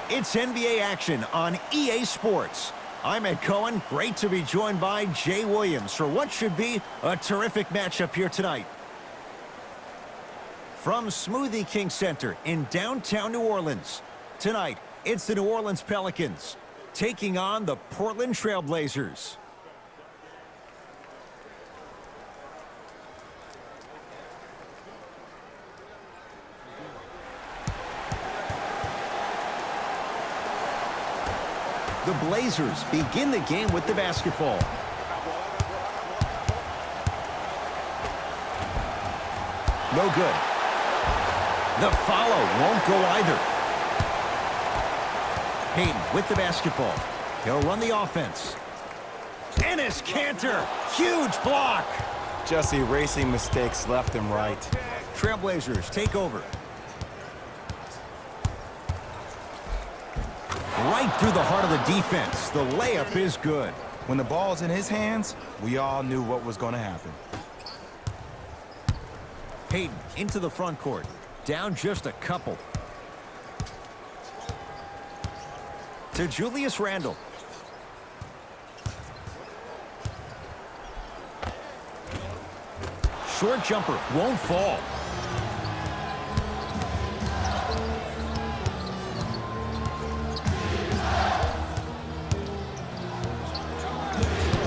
It's NBA action on EA Sports. I'm Ed Cohen. Great to be joined by Jay Williams for what should be a terrific matchup here tonight. From Smoothie King Center in downtown New Orleans, tonight it's the New Orleans Pelicans taking on the Portland Trail Blazers. The Blazers begin the game with the basketball. No good. The follow won't go either. Payton with the basketball. He'll run the offense. Enes Kanter, huge block. Just erasing mistakes left and right. Trailblazers take over. Right through the heart of the defense. The layup is good. When the ball's in his hands, we all knew what was going to happen. Payton into the front court. Down just a couple. To Julius Randle. Short jumper won't fall.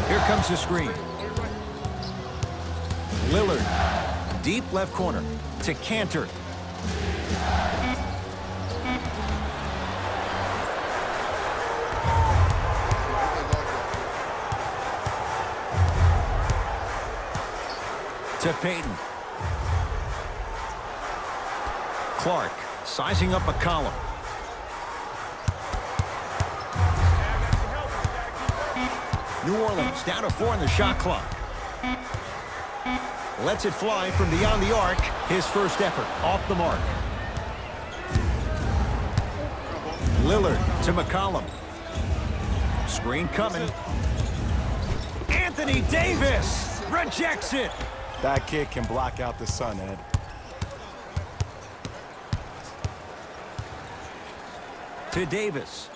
Here comes the screen. Lillard, deep left corner to Kanter. To Payton. Clark sizing up a column. New Orleans down to 4 in the shot clock. Lets it fly from beyond the arc. His first effort off the mark. Lillard to McCollum. Screen coming. Anthony Davis rejects it. That kid can block out the sun, Ed. To Davis.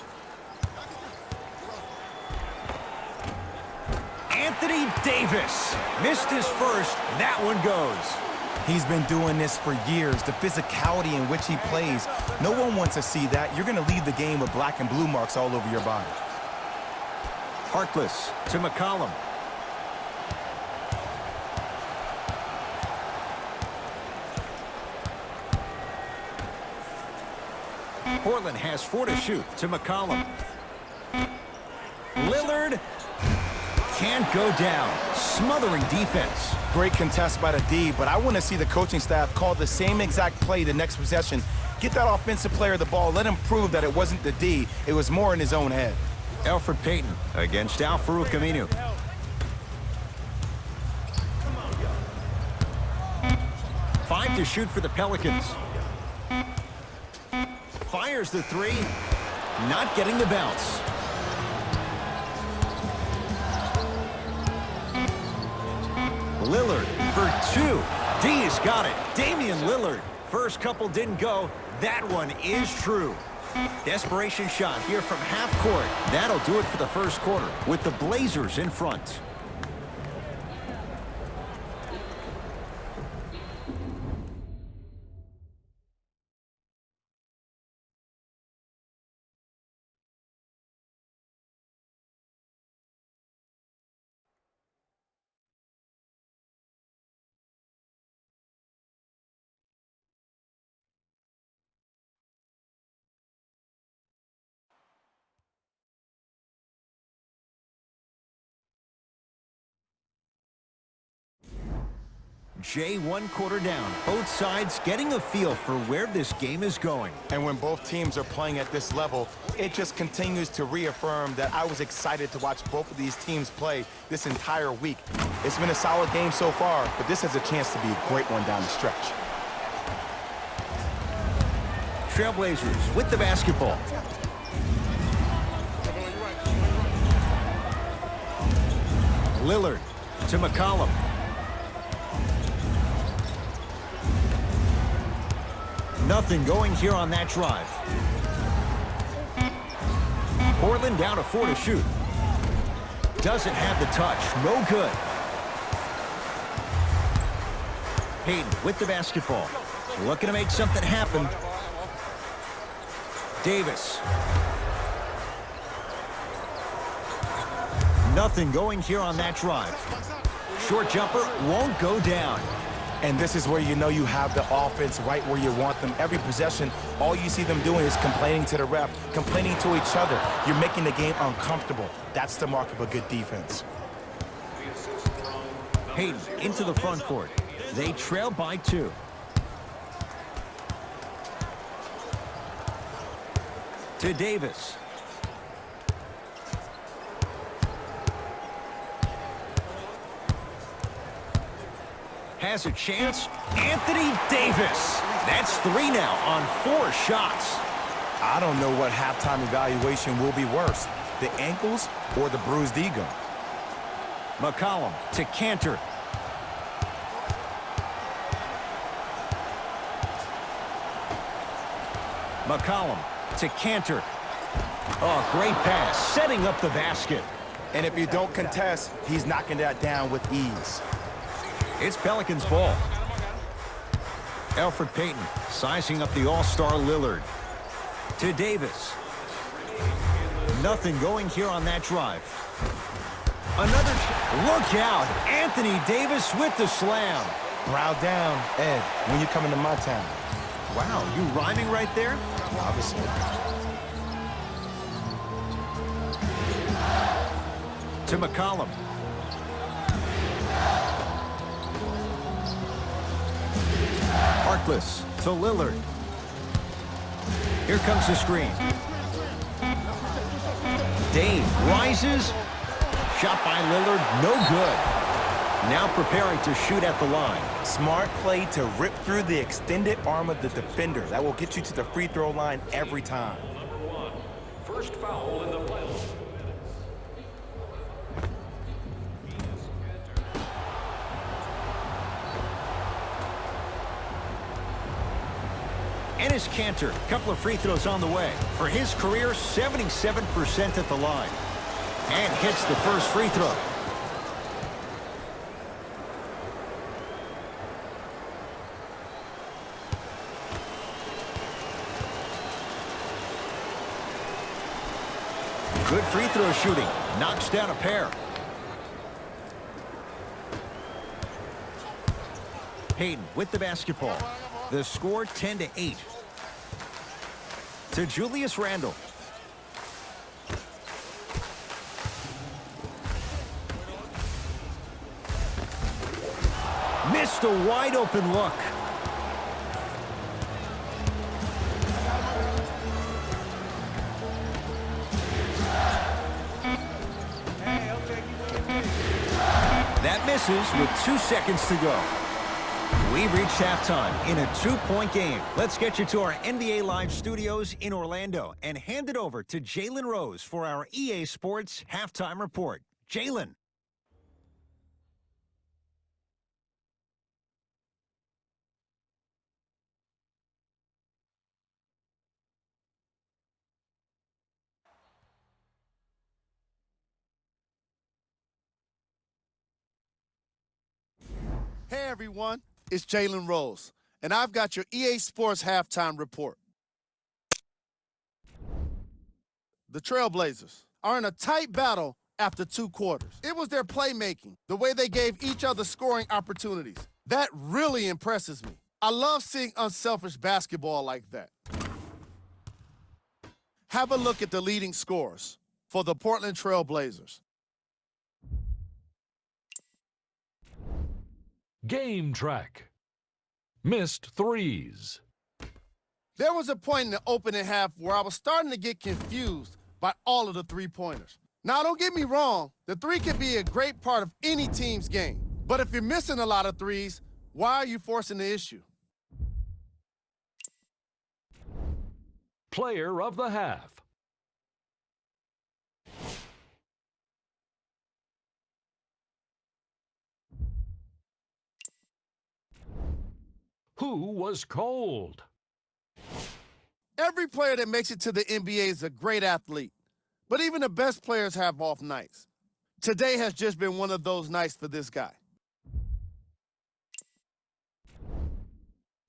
Anthony Davis missed his first. That one goes. He's been doing this for years. The physicality in which he plays. No one wants to see that. You're going to leave the game with black and blue marks all over your body. Harkless to McCollum. Portland has 4 to shoot to McCollum. Lillard can't go down. Smothering defense. Great contest by the D, but I want to see the coaching staff call the same exact play the next possession. Get that offensive player the ball. Let him prove that it wasn't the D. It was more in his own head. Elfrid Payton against Al-Farouq Aminu. Five to shoot for the Pelicans. Fires the three. Not getting the bounce. Lillard for 2. D's got it. Damian Lillard. First couple didn't go. That one is true. Desperation shot here from half court. That'll do it for the first quarter with the Blazers in front. Jay, 1 quarter down. Both sides getting a feel for where this game is going. And when both teams are playing at this level, it just continues to reaffirm that I was excited to watch both of these teams play this entire week. It's been a solid game so far, but this has a chance to be a great one down the stretch. Trailblazers with the basketball. Lillard to McCollum. Nothing going here on that drive. Portland down to 4 to shoot. Doesn't have the touch. No good. Payton with the basketball. Looking to make something happen. Davis. Nothing going here on that drive. Short jumper won't go down. And this is where you know you have the offense right where you want them. Every possession, all you see them doing is complaining to the ref, complaining to each other. You're making the game uncomfortable. That's the mark of a good defense. Payton into the front court. They trail by 2. To Davis. Has a chance. Anthony Davis. That's 3 now on 4 shots. I don't know what halftime evaluation will be worse, the ankles or the bruised ego. McCollum to Cantor. McCollum to Cantor. Oh, great pass, setting up the basket. And if you don't contest, he's knocking that down with ease. It's Pelicans ball. Elfrid Payton sizing up the all-star Lillard. To Davis. Nothing going here on that drive. Another, look out. Anthony Davis with the slam. Brow down, Ed, when you come into my town. Wow, you rhyming right there? Obviously. To McCollum. Harkless to Lillard. Here comes the screen. Dame rises. Shot by Lillard, no good. Now preparing to shoot at the line. Smart play to rip through the extended arm of the defender. That will get you to the free throw line every time. First foul in the final. Enes Kanter, a couple of free throws on the way. For his career, 77% at the line. And hits the first free throw. Good free throw shooting. Knocks down a pair. Payton with the basketball. The score 10-8. To Julius Randle. Missed a wide open look. That misses with 2 seconds to go. We've reached halftime in a 2-point game. Let's get you to our NBA Live studios in Orlando and hand it over to Jalen Rose for our EA Sports halftime report. Jalen. Hey everyone, it's Jalen Rose, and I've got your EA Sports halftime report. The Trailblazers are in a tight battle after 2 quarters. It was their playmaking, the way they gave each other scoring opportunities. That really impresses me. I love seeing unselfish basketball like that. Have a look at the leading scorers for the Portland Trailblazers. Game track. Missed threes. There was a point in the opening half where I was starting to get confused by all of the three-pointers. Now, don't get me wrong, the three can be a great part of any team's game. But if you're missing a lot of threes, why are you forcing the issue? Player of the half. Who was cold? Every player that makes it to the NBA is a great athlete. But even the best players have off nights. Today has just been one of those nights for this guy.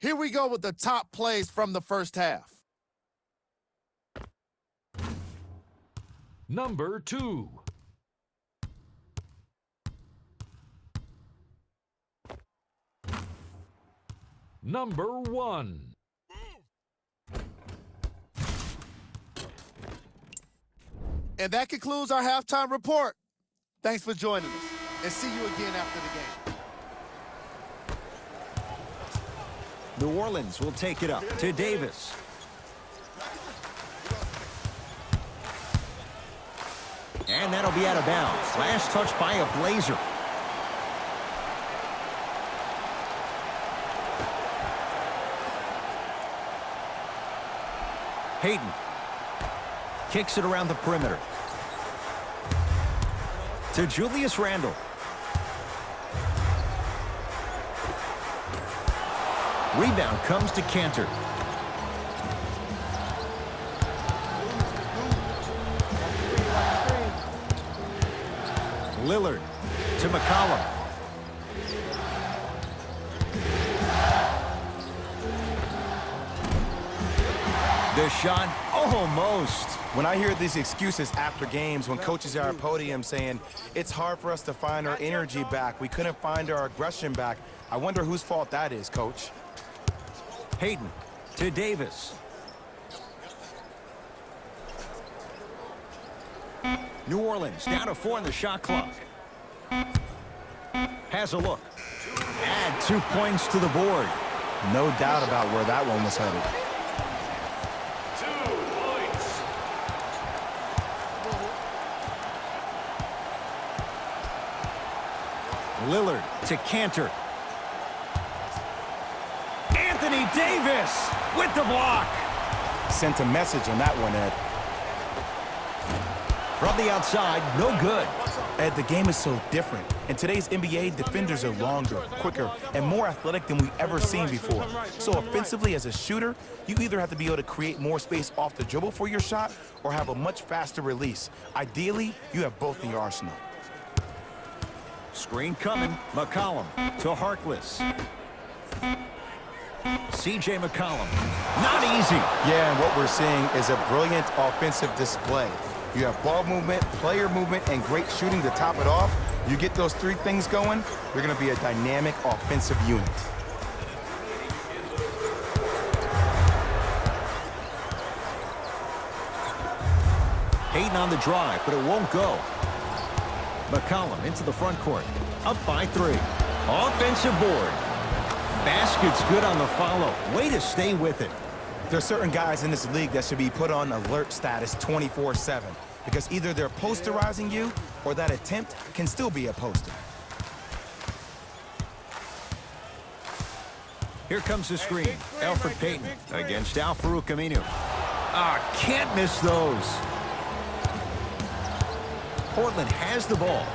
Here we go with the top plays from the first half. Number 2. Number 1. And that concludes our halftime report. Thanks for joining us, and see you again after the game. New Orleans will take it up to Davis. And that'll be out of bounds. Last touch by a Blazer. Hayden kicks it around the perimeter to Julius Randle. Rebound comes to Cantor. Lillard to McCollum. The shot almost. When I hear these excuses after games, when coaches are at podium saying, it's hard for us to find our energy back, we couldn't find our aggression back, I wonder whose fault that is, Coach. Hayden to Davis. New Orleans down to 4 in the shot clock. Has a look. Add 2 points to the board. No doubt about where that one was headed. 2 points. Lillard to Cantor. Anthony Davis with the block. Sent a message on that one, Ed. From the outside, no good. Ed, the game is so different. In today's NBA, defenders are longer, quicker, and more athletic than we've ever seen before. So offensively, as a shooter, you either have to be able to create more space off the dribble for your shot or have a much faster release. Ideally, you have both in your arsenal. Screen coming. McCollum to Harkless. C.J. McCollum. Not easy. Yeah, and what we're seeing is a brilliant offensive display. You have ball movement, player movement, and great shooting to top it off. You get those 3 things going, you're going to be a dynamic offensive unit. Hayden on the drive, but it won't go. McCollum into the front court. Up by 3. Offensive board. Basket's good on the follow. Way to stay with it. There's certain guys in this league that should be put on alert status 24/7 because either they're posterizing you or that attempt can still be a poster. Here comes the screen. Elfrid Payton against Al-Farouq Aminu. Can't miss those. Portland has the ball.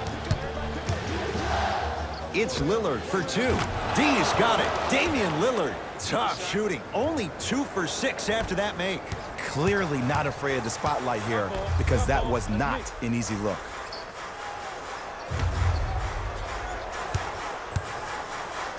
It's Lillard for 2. D's got it. Damian Lillard. Tough shooting. Only 2 for 6 after that make. Clearly not afraid of the spotlight here because that was not an easy look.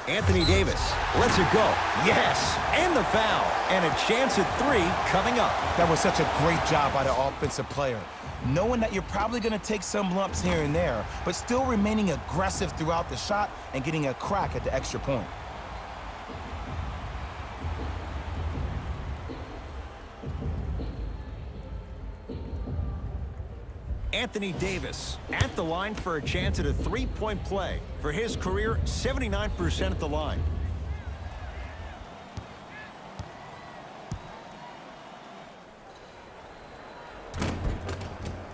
Anthony Davis lets it go. Yes, and the foul. And a chance at 3 coming up. That was such a great job by the offensive player. Knowing that you're probably going to take some lumps here and there, but still remaining aggressive throughout the shot and getting a crack at the extra point. Anthony Davis at the line for a chance at a 3-point play. For his career, 79% at the line.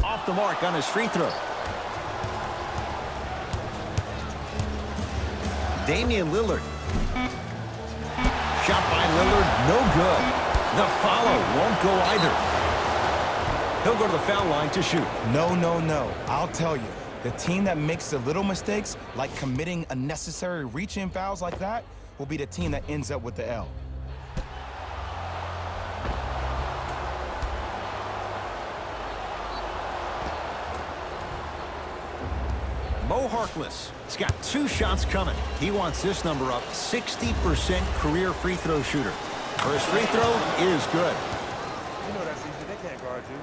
Off the mark on his free throw. Damian Lillard. Shot by Lillard, no good. The follow won't go either. He'll go to the foul line to shoot. No, no, no. I'll tell you, the team that makes the little mistakes, like committing unnecessary reach-in fouls like that, will be the team that ends up with the L. Mo Harkless. He's got 2 shots coming. He wants this number up, 60% career free throw shooter. First free throw is good. You know that's easy. They can't guard you.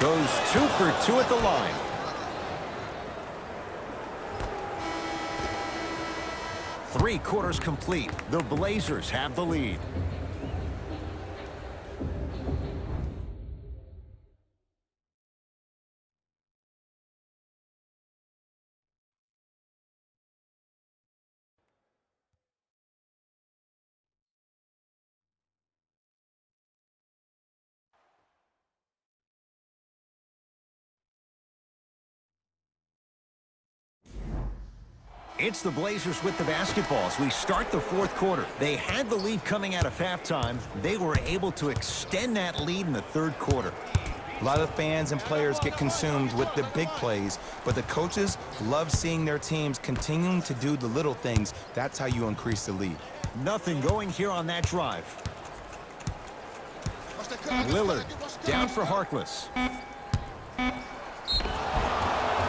Goes 2 for 2 at the line. Three quarters complete. The Blazers have the lead. It's the Blazers with the basketball as we start the fourth quarter. They had the lead coming out of halftime. They were able to extend that lead in the third quarter. A lot of fans and players get consumed with the big plays, but the coaches love seeing their teams continuing to do the little things. That's how you increase the lead. Nothing going here on that drive. Lillard down for Harkless.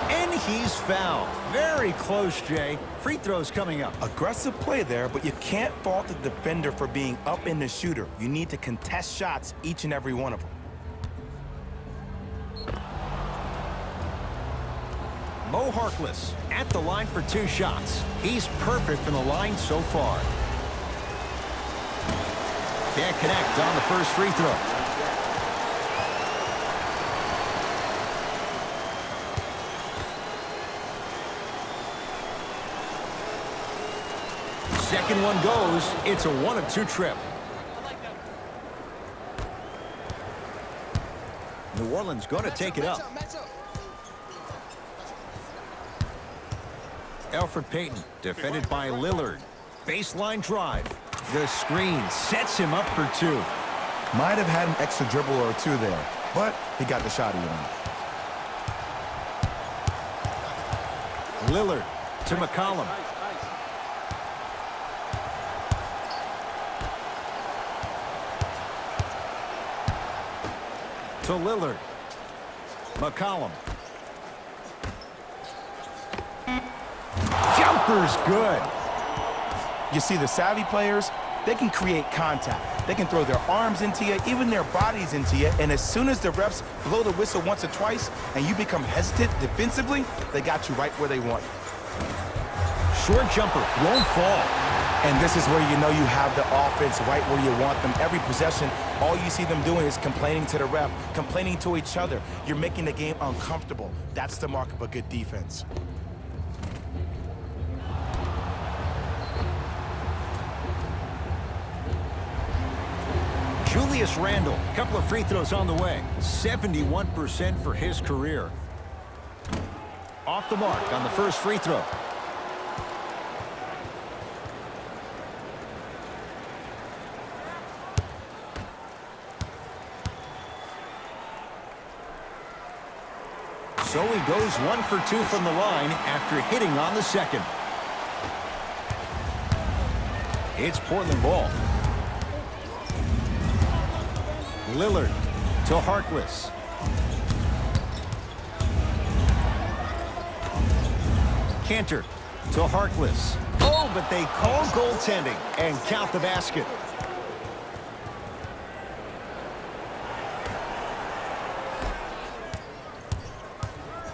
And he's fouled. Very close, Jay. Free throws coming up. Aggressive play there, but you can't fault the defender for being up in the shooter. You need to contest shots, each and every one of them. Mo Harkless at the line for 2 shots. He's perfect from the line so far. Can't connect on the first free throw. Second one goes. It's a 1 of 2 trip. New Orleans going to take it up. Elfrid Payton defended by Lillard. Baseline drive. The screen sets him up for 2. Might have had an extra dribble or 2 there, but he got the shot even. Lillard to McCollum. To Lillard. McCollum. Jumper's good. You see, the savvy players, they can create contact. They can throw their arms into you, even their bodies into you, and as soon as the refs blow the whistle once or twice and you become hesitant defensively, they got you right where they want you. Short jumper, won't fall. And this is where you know you have the offense right where you want them. Every possession, all you see them doing is complaining to the ref, complaining to each other. You're making the game uncomfortable. That's the mark of a good defense. Julius Randle, couple of free throws on the way. 71% for his career. Off the mark on the first free throw. So he goes 1 for 2 from the line after hitting on the second. It's Portland ball. Lillard to Harkless. Cantor to Harkless. Oh, but they call goaltending and count the basket.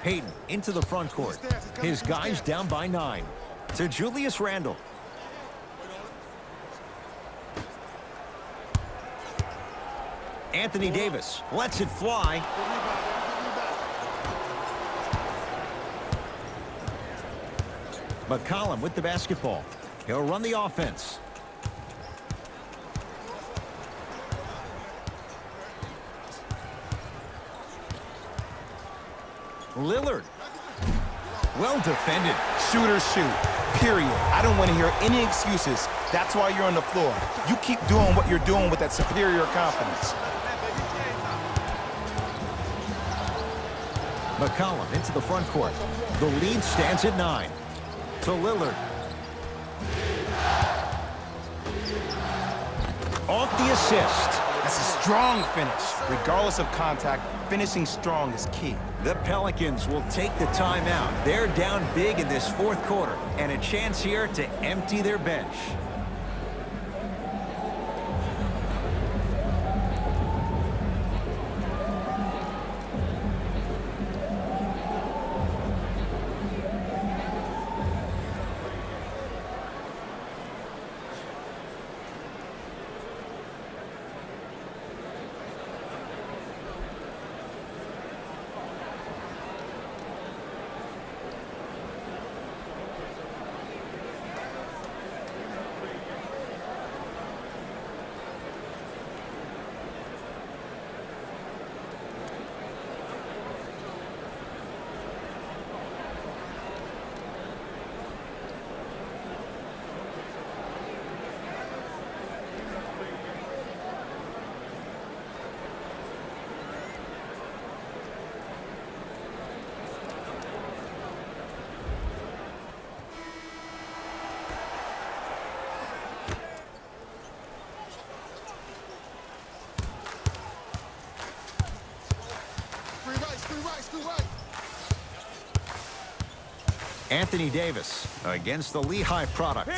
Payton into the front court. His guys down by 9. To Julius Randle. Anthony Davis lets it fly. McCollum with the basketball. He'll run the offense. Lillard. Well defended. Shooters shoot, period. I don't want to hear any excuses. That's why you're on the floor. You keep doing what you're doing with that superior confidence. McCollum into the front court. The lead stands at 9. To Lillard. Off the assist. That's a strong finish. Regardless of contact, finishing strong is key. The Pelicans will take the timeout. They're down big in this fourth quarter, and a chance here to empty their bench. Anthony Davis against the Lehigh product.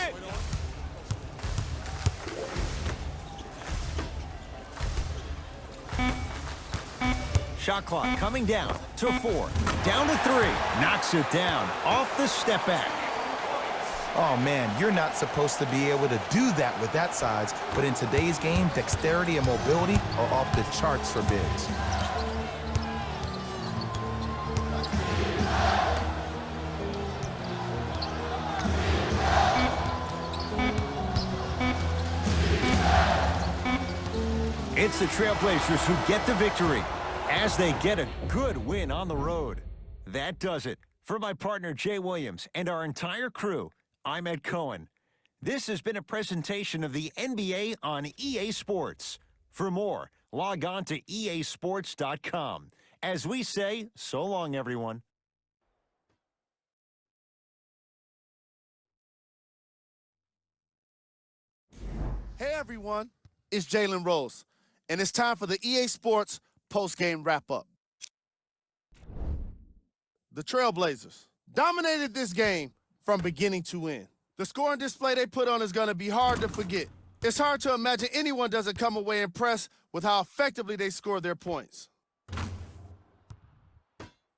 Shot clock coming down to 4. Down to 3. Knocks it down off the step back. Oh, man, you're not supposed to be able to do that with that size, but in today's game, dexterity and mobility are off the charts for bigs. It's the Trailblazers who get the victory as they get a good win on the road. That does it. For my partner Jay Williams and our entire crew, I'm Ed Cohen. This has been a presentation of the NBA on EA Sports. For more, log on to easports.com. As we say, so long, everyone. Hey, everyone. It's Jalen Rose, and it's time for the EA Sports post-game wrap-up. The Trailblazers dominated this game from beginning to end. The scoring display they put on is going to be hard to forget. It's hard to imagine anyone doesn't come away impressed with how effectively they scored their points.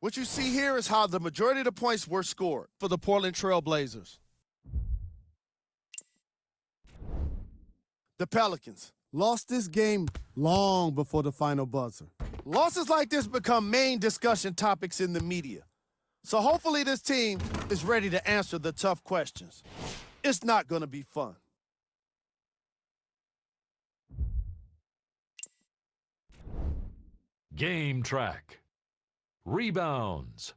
What you see here is how the majority of the points were scored for the Portland Trailblazers. The Pelicans lost this game long before the final buzzer. Losses like this become main discussion topics in the media. So hopefully this team is ready to answer the tough questions. It's not going to be fun. Game track. Rebounds.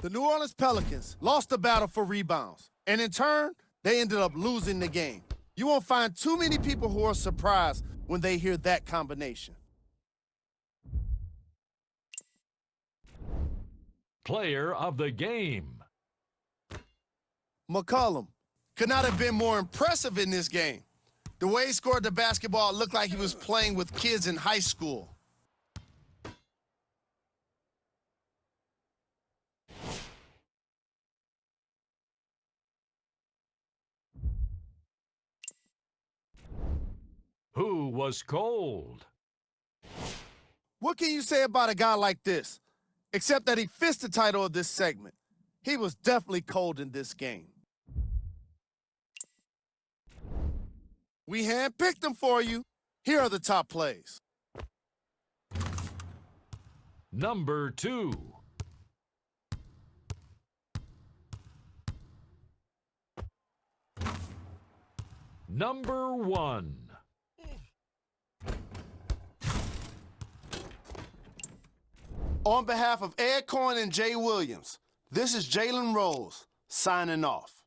The New Orleans Pelicans lost the battle for rebounds, and in turn, they ended up losing the game. You won't find too many people who are surprised when they hear that combination. Player of the game. McCollum could not have been more impressive in this game. The way he scored the basketball looked like he was playing with kids in high school. Who was cold? What can you say about a guy like this? Except that he fits the title of this segment. He was definitely cold in this game. We handpicked them for you. Here are the top plays. Number 2. Number 1. On behalf of Ed Cohen and Jay Williams, this is Jalen Rose signing off.